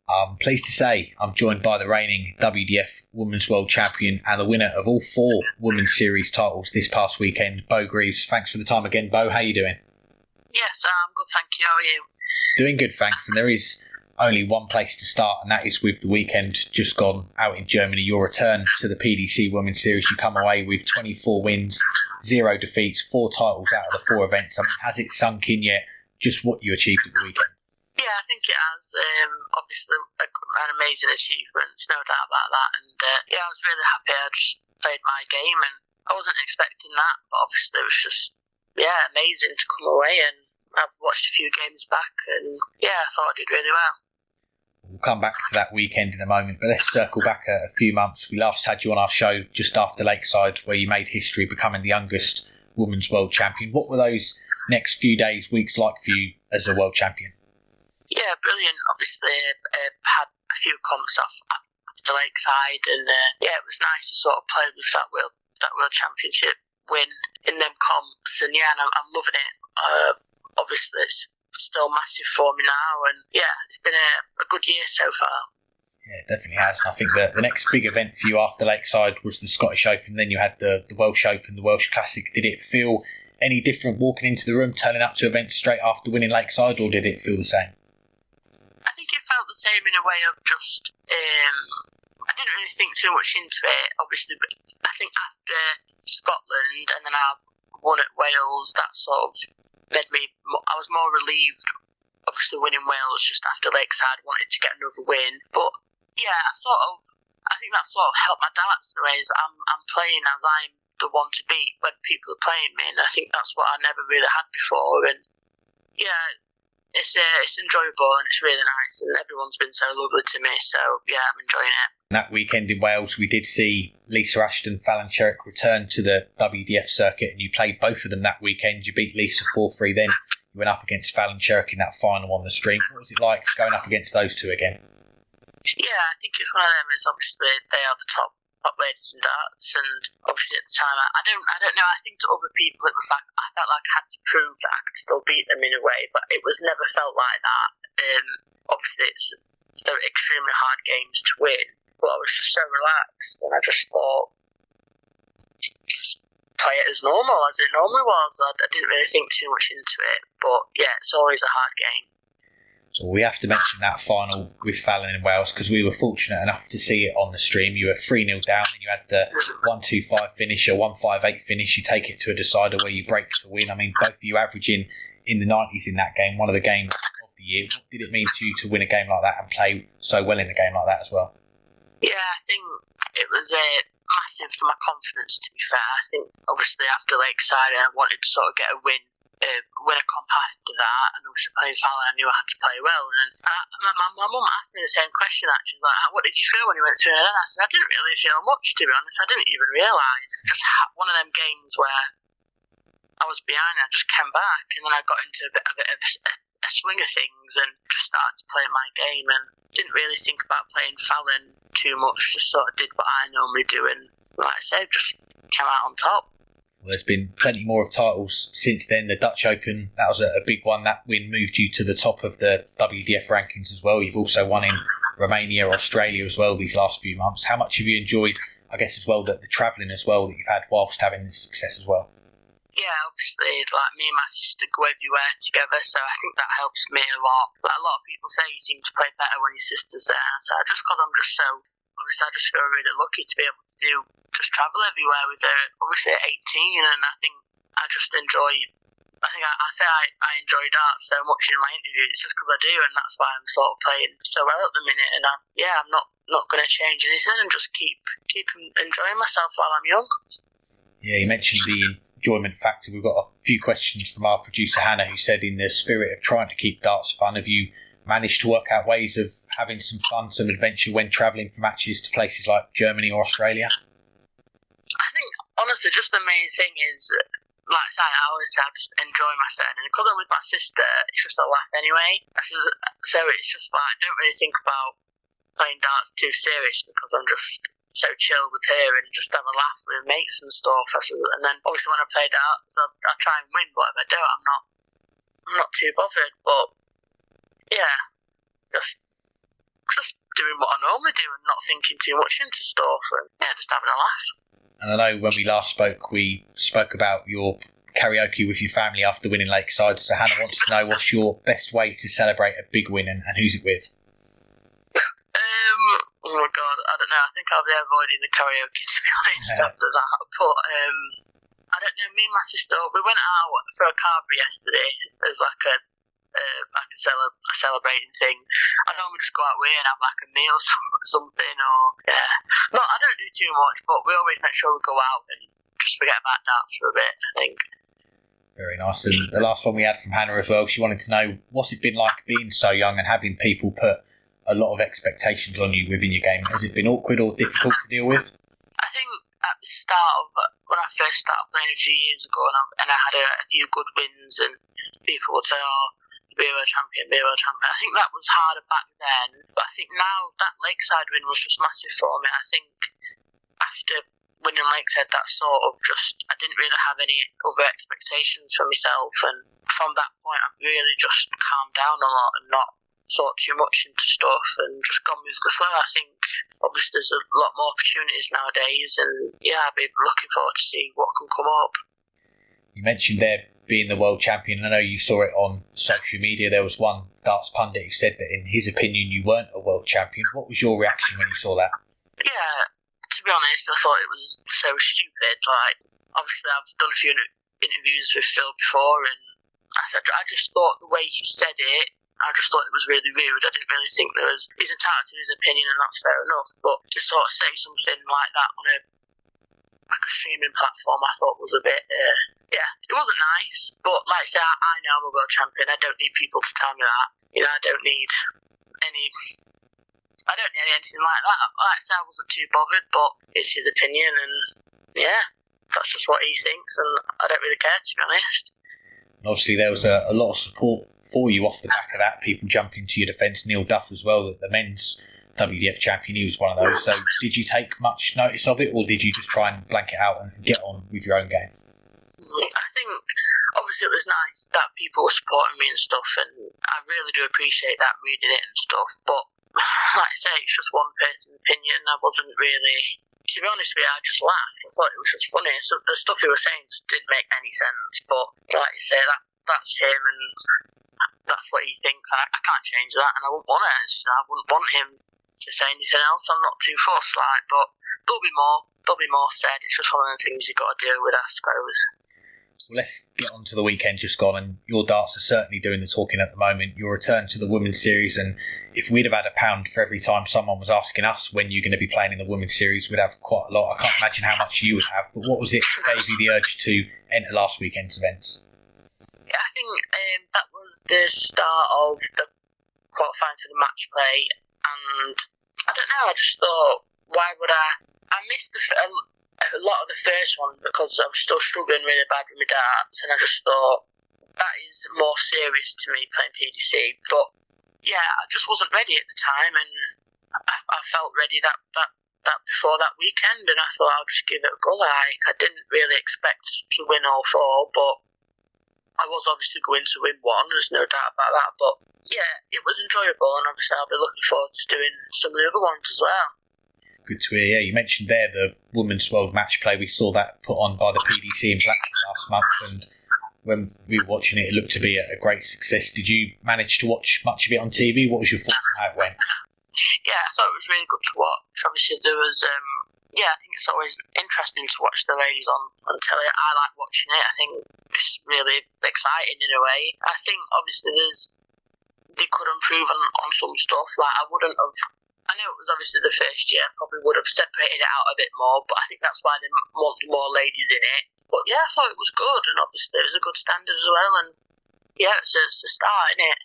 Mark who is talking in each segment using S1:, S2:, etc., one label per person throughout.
S1: I'm pleased to say I'm joined by the reigning WDF Women's World Champion and the winner of all 4 Women's Series titles this past weekend, Beau Greaves. Thanks for the time again, Beau. How are you doing?
S2: Yes, I'm good, thank you. How are you?
S1: Doing good, thanks. And there is only one place to start, and that is with the weekend just gone out in Germany. Your return to the PDC Women's Series. You come away with 24 wins, 0 defeats, 4 titles out of the 4 events. I mean, has it sunk in yet just what you achieved at the weekend?
S2: Yeah, I think it has. Obviously, an amazing achievement, no doubt about that. And I was really happy. I just played my game, and I wasn't expecting that, but obviously it was just, amazing to come away. And I've watched a few games back, and I thought I did really well.
S1: We'll come back to that weekend in a moment, but let's circle back a few months. We last had you on our show just after Lakeside, where you made history becoming the youngest Women's World Champion. What were those next few days, weeks like for you as a World Champion?
S2: Yeah, brilliant. Obviously, had a few comps off after Lakeside, and it was nice to sort of play with that World Championship win in them comps, and I'm loving it. Obviously, it's still massive for me now, and it's been a good year so far.
S1: Yeah, it definitely has. I think the next big event for you after Lakeside was the Scottish Open. Then you had the Welsh Open, the Welsh Classic. Did it feel any different walking into the room, turning up to events straight after winning Lakeside, or did it feel the same?
S2: I think it felt the same in a way of just, I didn't really think too much into it, obviously, but I think after Scotland and then I won at Wales, that sort of made me, I was more relieved, obviously winning Wales just after Lakeside, wanted to get another win, but I think that sort of helped my darts in a way, is I'm playing as I'm the one to beat when people are playing me, and I think that's what I never really had before, and it's enjoyable and it's really nice, and everyone's been so lovely to me, so I'm enjoying it.
S1: That weekend in Wales, we did see Lisa Ashton, Fallon Sherrick return to the WDF circuit, and you played both of them that weekend. You beat Lisa 4-3, then you went up against Fallon Sherrick in that final on the stream. What was it like going up against those two again?
S2: Yeah, I think it's one of them, is obviously they are the top ladies in darts, and obviously at the time I don't know, I think to other people it was like I felt like I had to prove that I could still beat them in a way, but it was never felt like that. Obviously they're extremely hard games to win, but I was just so relaxed, and I just thought just play it as normal as it normally was. I didn't really think too much into it, but it's always a hard game.
S1: So we have to mention that final with Fallon in Wales, because we were fortunate enough to see it on the stream. You were 3-0 down, and you had the 1-2-5 finish, a 1-5-8 finish. You take it to a decider where you break to win. I mean, both of you averaging in the 90s in that game, one of the games of the year. What did it mean to you to win a game like that and play so well in a game like that as well?
S2: Yeah, I think it was massive for my confidence, to be fair. I think obviously after Lakeside I wanted to sort of get a win a comp after that, and obviously playing Fallon I knew I had to play well, and my mum asked me the same question actually, like, what did you feel when you went through it? And I said I didn't really feel much, to be honest. I didn't even realise. It just one of them games where I was behind, I just came back, and then I got into a bit of a swing of things and just started to play my game, and didn't really think about playing Fallon too much, just sort of did what I normally do, and like I said, just came out on top.
S1: Well, there's been plenty more of titles since then. The Dutch Open, that was a big one. That win moved you to the top of the WDF rankings as well. You've also won in Romania, Australia as well these last few months. How much have you enjoyed, I guess, as well, the travelling as well that you've had whilst having this success as well?
S2: Yeah, obviously, like me and my sister go everywhere together, so I think that helps me a lot. Like, a lot of people say you seem to play better when your sister's there, so just because I'm just so, obviously I just feel really lucky to be able to just travel everywhere with her, obviously at 18, and I think I just enjoy, I think I say I enjoy darts so much in my interviews just because I do, and that's why I'm sort of playing so well at the minute, and I'm not going to change anything and just keep enjoying myself while I'm young.
S1: Yeah, you mentioned the enjoyment factor. We've got a few questions from our producer Hannah, who said, in the spirit of trying to keep darts fun, have you managed to work out ways of having some fun, some adventure when travelling for matches to places like Germany or Australia?
S2: I think, honestly, just the main thing is, like I say, I always say I just enjoy myself, and because I'm with my sister, it's just a laugh anyway. So it's just like, I don't really think about playing darts too serious, because I'm just so chill with her and just have a laugh with mates and stuff. And then obviously when I play darts, I try and win, but if I don't, I'm not too bothered. But yeah, just doing what I normally do and not thinking too much into stuff, and yeah, just having a laugh.
S1: And I know when we last spoke, we spoke about your karaoke with your family after winning Lakeside. So Hannah wants to know what's your best way to celebrate a big win and who's it with?
S2: Oh my god, I don't know. I think I'll be avoiding the karaoke, to be honest, after that. But I don't know. Me and my sister, we went out for a carvery yesterday as like a celebrating thing. I normally just go out with and have like a meal or something, or yeah. No, I don't do too much, but we always make sure we go out and just forget about darts for a bit, I think.
S1: Very nice. And the last one we had from Hannah as well, she wanted to know, what's it been like being so young and having people put a lot of expectations on you within your game? Has it been awkward or difficult to deal with?
S2: I think at the start of when I first started playing a few years ago, and I had a few good wins, and people would say, "Oh, be a champion, be a champion." I think that was harder back then, but I think now that Lakeside win was just massive for me. I think after winning Lakeside, that sort of just, I didn't really have any other expectations for myself, and from that point, I've really just calmed down a lot and not thought too much into stuff and just gone with the flow. I think obviously there's a lot more opportunities nowadays, and yeah, I'll be looking forward to see what can come up.
S1: You mentioned there being the world champion. I know you saw it on social media. There was one darts pundit who said that in his opinion you weren't a world champion. What was your reaction when you saw that?
S2: Yeah, to be honest, I thought it was so stupid. Like, obviously I've done a few interviews with Phil before, and I just thought the way he said it, I just thought it was really rude. I didn't really think he's entitled to his opinion, and that's fair enough, but to sort of say something like that on a streaming platform, I thought was a bit, it wasn't nice. But like I say, I know I'm a world champion. I don't need people to tell me that. You know, I don't need anything like that. Like I say, I wasn't too bothered, but it's his opinion, and yeah, that's just what he thinks, and I don't really care, to be honest.
S1: Obviously, there was a lot of support for you off the back of that. People jumping to your defence. Neil Duff as well, the men's WDF champion, he was one of those. So did you take much notice of it, or did you just try and blank it out and get on with your own game?
S2: I think obviously it was nice that people were supporting me and stuff, and I really do appreciate that, reading it and stuff, but like I say, it's just one person's opinion. I wasn't really, to be honest with you, I just laughed. I thought it was just funny. So the stuff he was saying just didn't make any sense, but like you say, that's him, and that's what he thinks, and I can't change that, and I wouldn't want it. I wouldn't want him to say anything else. I'm not too fussed, but there'll be more said. It's just one of the things you've got to deal with, I suppose.
S1: Well, let's get on to the weekend just gone, and your darts are certainly doing the talking at the moment. Your return to the Women's Series, and if we'd have had £1 for every time someone was asking us when you're going to be playing in the Women's Series, we'd have quite a lot. I can't imagine how much you would have, but what was it that gave you the urge to enter last weekend's events?
S2: I think that was the start of the qualifying for the match play, and I don't know, I just thought, why would I missed a lot of the first one because I was still struggling really bad with my darts, and I just thought, that is more serious to me playing PDC, but yeah, I just wasn't ready at the time, and I felt ready that before that weekend, and I thought I'll just give it a go. Like, I didn't really expect to win all four, but I was obviously going to win one, there's no doubt about that, but yeah, it was enjoyable, and obviously I'll be looking forward to doing some of the other ones as well.
S1: Good to hear. Yeah, you mentioned there the Women's World Match Play. We saw that put on by the PDC in Blackpool last month, and when we were watching it, it looked to be a great success. Did you manage to watch much of it on TV? What was your thoughts on how it went?
S2: Yeah, I thought it was really good to watch. Obviously, there was, I think it's always interesting to watch the ladies on telly. I like watching it. I think it's really exciting in a way. I think obviously they could improve on some stuff. Like, I know it was obviously the first year, probably would have separated it out a bit more, but I think that's why they want more ladies in it. But yeah, I thought it was good, and obviously it was a good standard as well, and yeah, it's a start, isn't it?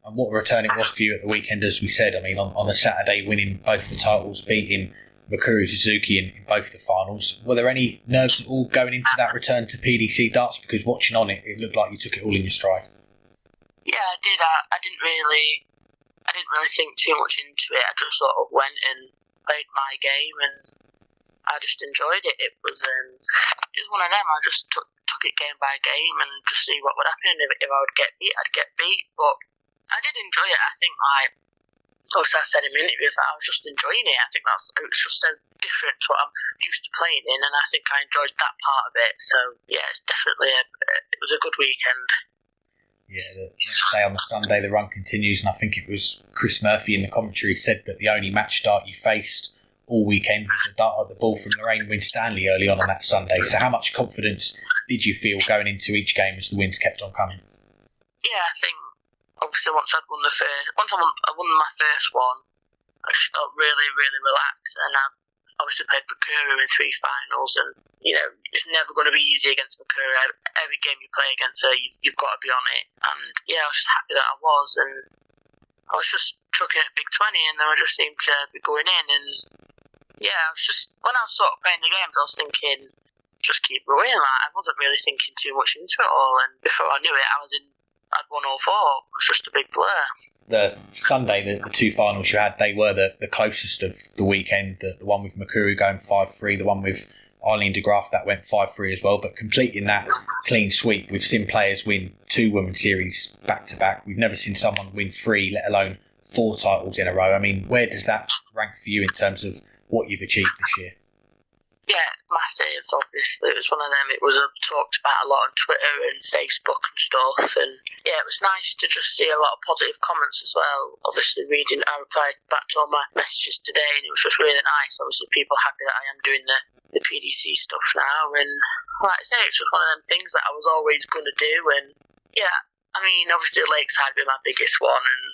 S1: And what a return it was for you at the weekend, as we said. I mean, on the Saturday, winning both the titles, beating Mikuru Suzuki in both the finals. Were there any nerves at all going into that return to PDC darts? Because watching on it, it looked like you took it all in your stride.
S2: Yeah, I did. I didn't really think too much into it. I just sort of went and played my game, and I just enjoyed it. It was one of them. I just took it game by game and just see what would happen. If I would get beat, I'd get beat. But I did enjoy it. I think also I said in interviews that I was just enjoying it. I think it was just so different to what I'm used to playing in, and I think I enjoyed that part of it. So yeah, it's definitely it was a good weekend.
S1: Yeah, the next day on the Sunday, the run continues, and I think it was Chris Murphy in the commentary said that the only match start you faced all weekend was a dart at the ball from Lorraine Winstanley early on that Sunday. So how much confidence did you feel going into each game as the wins kept on coming?
S2: Yeah, I think obviously once I won my first one, I just felt really, really relaxed, and I obviously played Bakura in 3 finals, and it's never going to be easy against Bakura. Every game you play against her, you've got to be on it. And yeah, I was just happy that I was, and I was just chucking at Big 20, and then I just seemed to be going in. And yeah, I was just, when I was sort of playing the games, I was thinking, just keep going. Like, I wasn't really thinking too much into it all, and before I knew it, I'd won all 4. It was just a big blur.
S1: The Sunday, the 2 finals you had, they were the closest of the weekend. The one with Makuru going 5-3, the one with Eileen de Graaf that went 5-3 as well. But completing that clean sweep, we've seen players win 2 women's series back to back. We've never seen someone win 3, let alone 4 titles in a row. I mean, where does that rank for you in terms of what you've achieved this year?
S2: Yeah, massive, obviously. It was one of them, it was talked about a lot on Twitter and Facebook and stuff, and yeah, it was nice to just see a lot of positive comments as well. Obviously, I replied back to all my messages today, and it was just really nice. Obviously, people happy that I am doing the PDC stuff now, and like I say, it's just one of them things that I was always going to do, and yeah, I mean, obviously Lakeside being my biggest one, and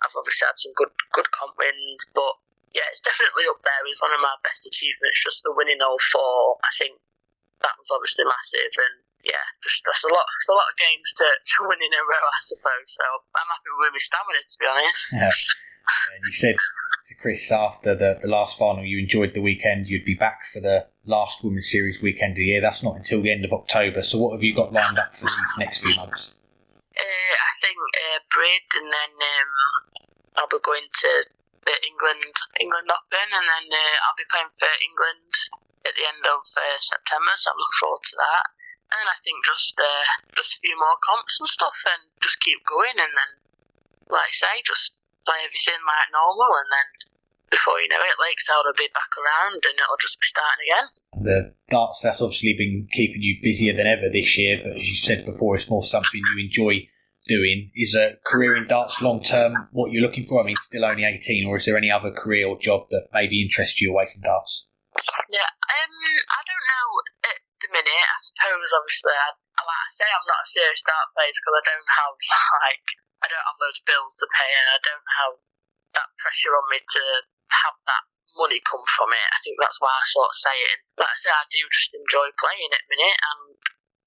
S2: I've obviously had some good comp wins, but yeah, it's definitely up there with one of my best achievements, just the winning all 4. I think that was obviously massive, and yeah, just that's a lot of games to win in a row, I suppose. So I'm happy with my stamina, to be honest.
S1: Yeah. And you said to Chris after the last final you enjoyed the weekend, you'd be back for the last Women's Series weekend of the year. That's not until the end of October, so what have you got lined up for these next few months?
S2: I think Brid, and then I'll be going to the England Open, and then I'll be playing for England at the end of September, so I'm looking forward to that. And I think just a few more comps and stuff, and just keep going, and then, like I say, just play everything like normal, and then before you know it, Lakeside will be back around, and it'll just be starting again.
S1: The darts, that's obviously been keeping you busier than ever this year, but as you said before, it's more something you enjoy doing. Is a career in darts long term what you're looking for? I mean, still only 18, or is there any other career or job that maybe interests you away from darts?
S2: Yeah, I don't know at the minute. I suppose, obviously, like I say, I'm not a serious dart player because I don't have those bills to pay, and I don't have that pressure on me to have that money come from it. I think that's why I sort of say it. And like I say, I do just enjoy playing at the minute, and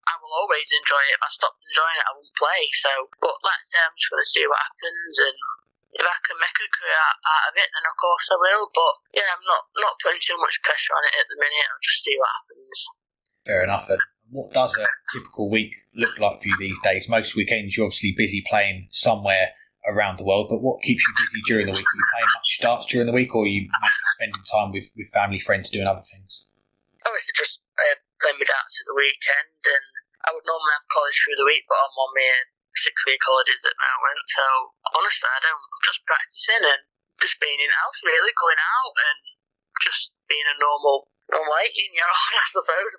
S2: I will always enjoy it. If I stopped enjoying it, I won't play. So, but like I say, I'm just going to see what happens, and if I can make a career out of it, then of course I will. But yeah, I'm not putting too much pressure on it at the minute. I'll just see what happens.
S1: Fair enough. And what does a typical week look like for you these days? Most weekends you're obviously busy playing somewhere around the world, but what keeps you busy during the week? Are you playing much darts during the week, or are you maybe spending time with family, friends, doing other things?
S2: Obviously, just playing my darts at the weekend, and I would normally have college through the week, but I'm on my 6-week holidays at the moment. So honestly, I'm just practicing and just being in house, really, going out and just being a normal 18-year-old, I suppose,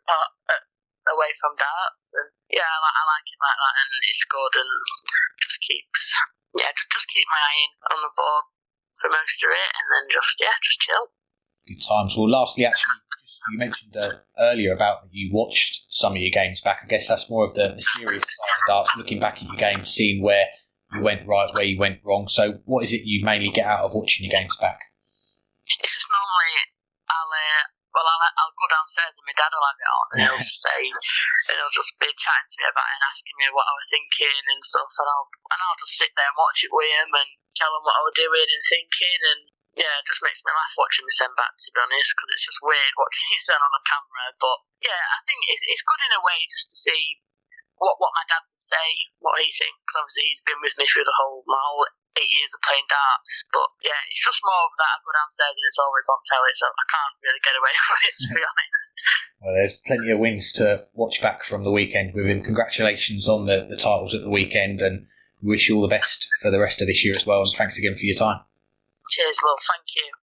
S2: away from darts. And yeah, I like it like that, and it's good, and just keep my eye on the board for most of it, and then just chill.
S1: Good times. Well, lastly, actually, you mentioned earlier about that you watched some of your games back. I guess that's more of the serious side of darts, looking back at your games, seeing where you went right, where you went wrong. So what is it you mainly get out of watching your games back?
S2: It's just normally I'll go downstairs and my dad will have it on, and he'll just be chatting to me about it and asking me what I was thinking and stuff, and I'll just sit there and watch it with him and tell him what I was doing and thinking, and yeah, it just makes me laugh watching me send back, to be honest, because it's just weird watching you send on a camera. But yeah, I think it's good in a way just to see what my dad would say, what he thinks. Obviously, he's been with me through my whole 8 years of playing darts. But yeah, it's just more of that. I go downstairs and it's always on telly, so I can't really get away from it, to be honest.
S1: Well, there's plenty of wins to watch back from the weekend with him. Congratulations on the titles at the weekend, and wish you all the best for the rest of this year as well. And thanks again for your time.
S2: Cheers, love. Thank you.